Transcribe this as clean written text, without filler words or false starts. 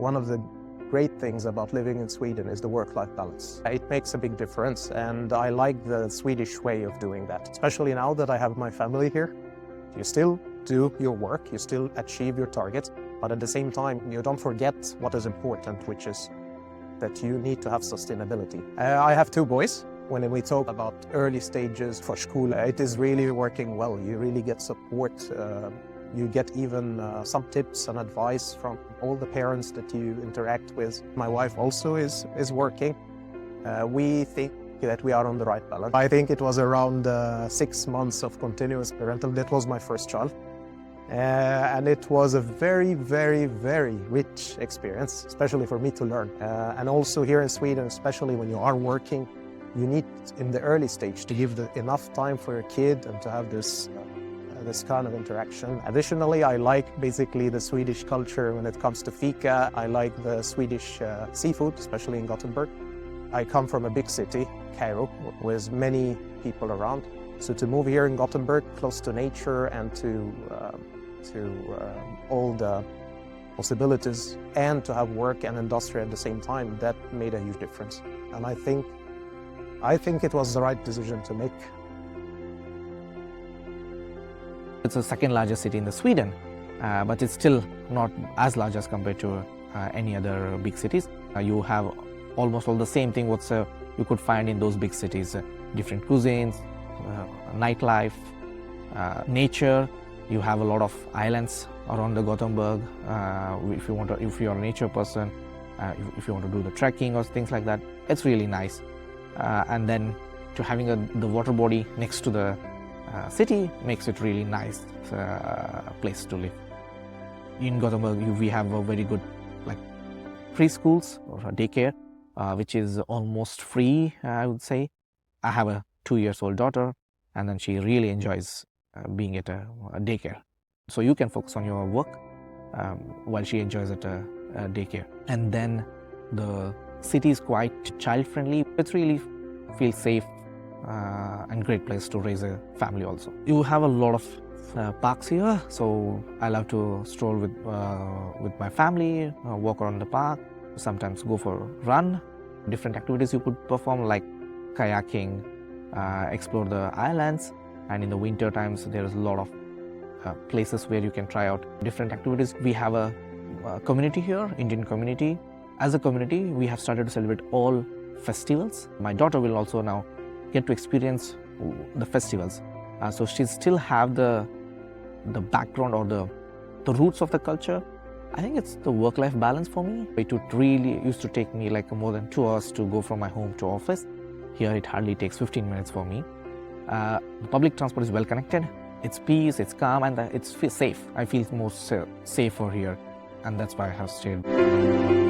One of the great things about living in Sweden is the work-life balance. It makes a big difference, and I like the Swedish way of doing that, especially now that I have my family here. You still do your work, you still achieve your targets, but at the same time, you don't forget what is important, which is that you need to have sustainability. I have 2 boys. When we talk about early stages for school, it is really working well. You really get support. You get even some tips and advice from all the parents that you interact with. My wife also is working. We think that we are on the right balance. I think it was around 6 months of continuous parental. That was my first child. And it was a very, very, very rich experience, especially for me to learn. And also here in Sweden, especially when you are working, you need in the early stage to give enough time for your kid and to have this kind of interaction. Additionally, I like basically the Swedish culture when it comes to fika. I like the Swedish seafood, especially in Gothenburg. I come from a big city, Cairo, with many people around. So to move here in Gothenburg, close to nature and to all the possibilities, and to have work and industry at the same time, that made a huge difference. And I think it was the right decision to make. It's the second largest city in the Sweden, but it's still not as large as compared to any other big cities. You have almost all the same thing what you could find in those big cities. Different cuisines, nightlife, nature. You have a lot of islands around the Gothenburg. If you're a nature person, if you want to do the trekking or things like that, it's really nice. And then to having the water body next to the city makes it really nice place to live. In Gothenburg, we have a very good preschools or daycare, which is almost free, I would say. I have a 2-year-old daughter, and then she really enjoys being at a daycare. So you can focus on your work while she enjoys at a daycare. And then the city is quite child-friendly. It really feels safe and great place to raise a family also. You have a lot of parks here, so I love to stroll with my family, walk around the park, sometimes go for a run. Different activities you could perform like kayaking, explore the islands, and in the winter times there is a lot of places where you can try out different activities. We have a community here, Indian community. As a community, we have started to celebrate all festivals. My daughter will also now get to experience the festivals. So she still have the background or the roots of the culture. I think it's the work-life balance for me. It used to take me more than 2 hours to go from my home to office. Here it hardly takes 15 minutes for me. The public transport is well connected. It's peace, it's calm, and it's safe. I feel more safer here, and that's why I have stayed.